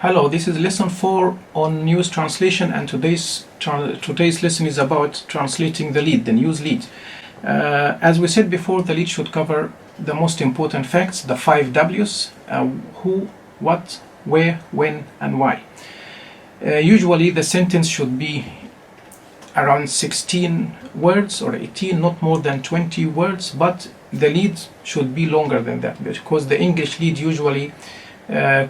Hello, this is lesson 4 on news translation, and today's lesson is about translating the lead, the news lead. As we said before, the lead should cover the most important facts, the 5 W's, who, what, where, when, and why. Usually the sentence should be around 16 words or 18, not more than 20 words, but the lead should be longer than that, because the English lead usually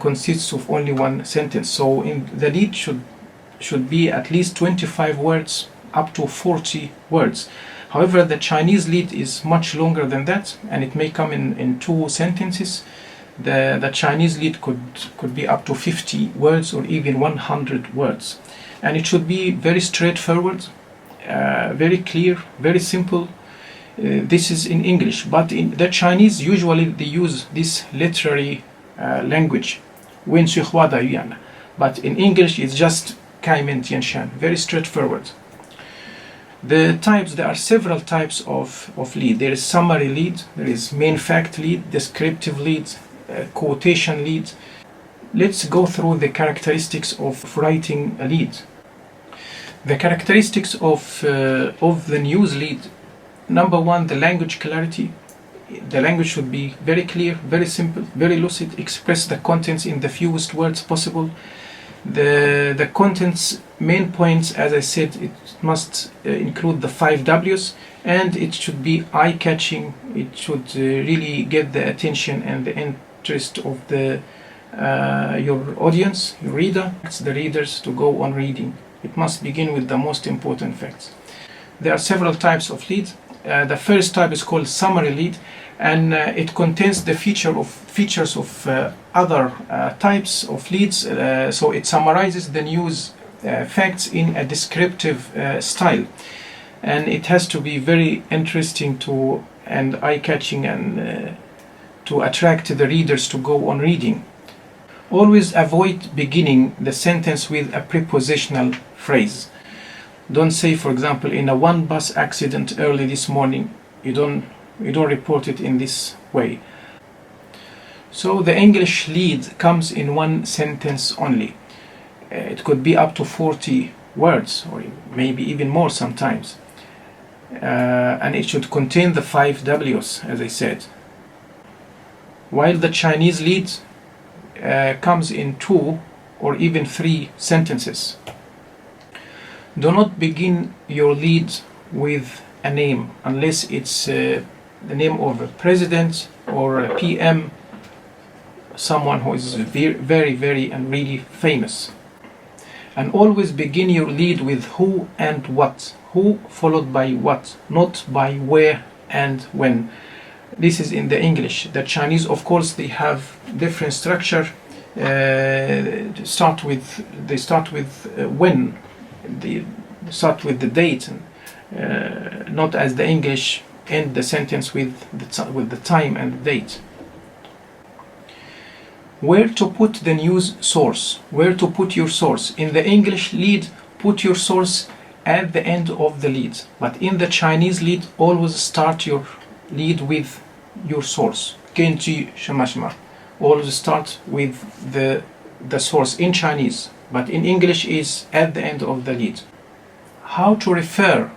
consists of only one sentence. So the lead should be at least 25 words up to 40 words. However, the Chinese lead is much longer than that, and it may come in 2 sentences. The Chinese lead could be up to 50 words or even 100 words, and it should be very straightforward, very clear, very simple. This is in English, but in the Chinese usually they use this literary language, but in English it's just very straightforward. The types, there are several types of lead. There is summary lead, there is main fact lead, descriptive lead, quotation lead. Let's go through the characteristics of writing a lead. The characteristics of the news lead: number 1, the language clarity. The language should be very clear, very simple, very lucid, express the contents in the fewest words possible. The contents, main points, as I said, it must include the 5 W's, and it should be eye-catching. It should really get the attention and the interest of your audience, your reader, the readers to go on reading. It must begin with the most important facts. There are several types of lead. The first type is called summary lead, and it contains the features of other types of leads. So it summarizes the news facts in a descriptive style, and it has to be very interesting and eye-catching and to attract the readers to go on reading. Always avoid beginning the sentence with a prepositional phrase. Don't say, for example, in a 1 bus accident early this morning. You don't report it in this way. So the English lead comes in 1 sentence only. It could be up to 40 words, or maybe even more sometimes. And it should contain the 5 W's, as I said. While the Chinese lead comes in 2 or even 3 sentences. Do not begin your lead with a name unless it's the name of a president or a PM, someone who is very, very and really famous. And always begin your lead with who and what. Who followed by what, not by where and when. This is in the English. The Chinese, of course, they have different structure. They start with when. They start with the date, not as the English end the sentence with the time and the date. Where to put the news source? Where to put your source? In the English lead, put your source at the end of the lead, but in the Chinese lead, always start your lead with your source. Always start with the source in Chinese, but in English is at the end of the lead. How to refer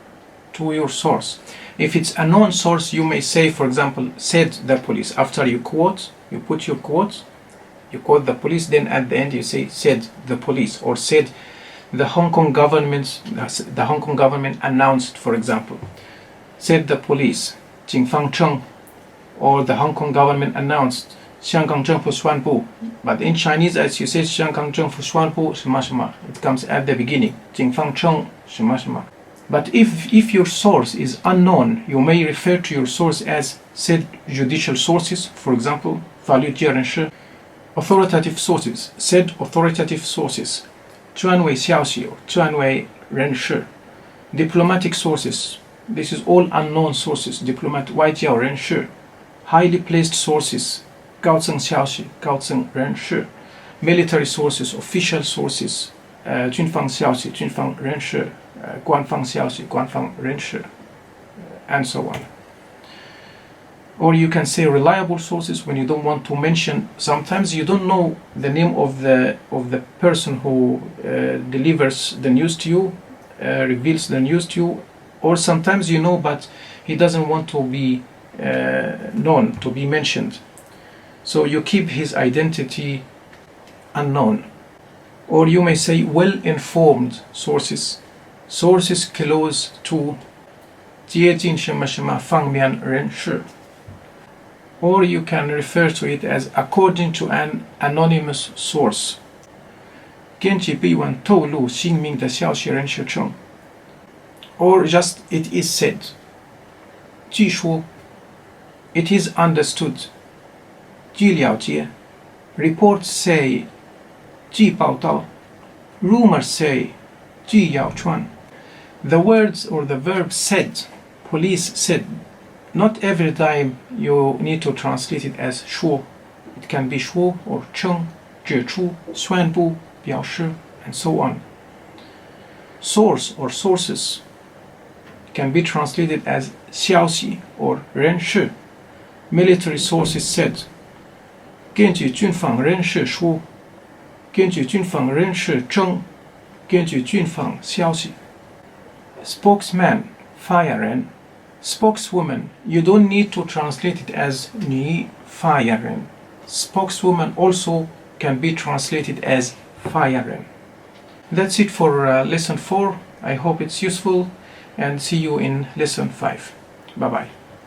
to your source? If it's a known source, you may say, for example, said the police. After you quote, you put your quote, you quote the police, then at the end you say said the police, or said the Hong Kong government announced, for example. Said the police, 警方称, or the Hong Kong government announced, 香港政府宣布. But in Chinese, as you say, 香港政府宣布什么什么, it comes at the beginning. 警方称什么什么. But if your source is unknown, you may refer to your source as said judicial sources, for example, 法律界人士. Authoritative sources, said authoritative sources, 专为消息,专为人士. Diplomatic sources, this is all unknown sources, diplomat 外交人士. Highly placed sources, 高层消息, 高层人士. Military sources, official sources, 军方消息, 军方人士, 官方消息, 官方人士, and so on. Or you can say reliable sources when you don't want to mention. Sometimes you don't know the name of the person who delivers the news to you, reveals the news to you, or sometimes you know but he doesn't want to be known, to be mentioned. So you keep his identity unknown. Or you may say well-informed sources, sources close to 接近什么什么方面人士. Or you can refer to it as according to an anonymous source. 根据秘闻透露姓名的消息人士称. Or just it is said. 据说 it is understood. 据了解 reports say. 据报道 rumors say. 据谣传. The words or the verb said, police said. Not every time you need to translate it as 说. It can be 说 or 称, 指出, 宣布, 表示, and so on. Source or sources can be translated as 消息 or 人士. Military sources said. 根据军方人士说. 根据军方人士称. 根据军方消息. Spokesman, 发言人. Spokeswoman, you don't need to translate it as 女发言人. Spokeswoman also can be translated as 发言人. That's it for lesson 4. I hope it's useful and see you in lesson 5. Bye bye.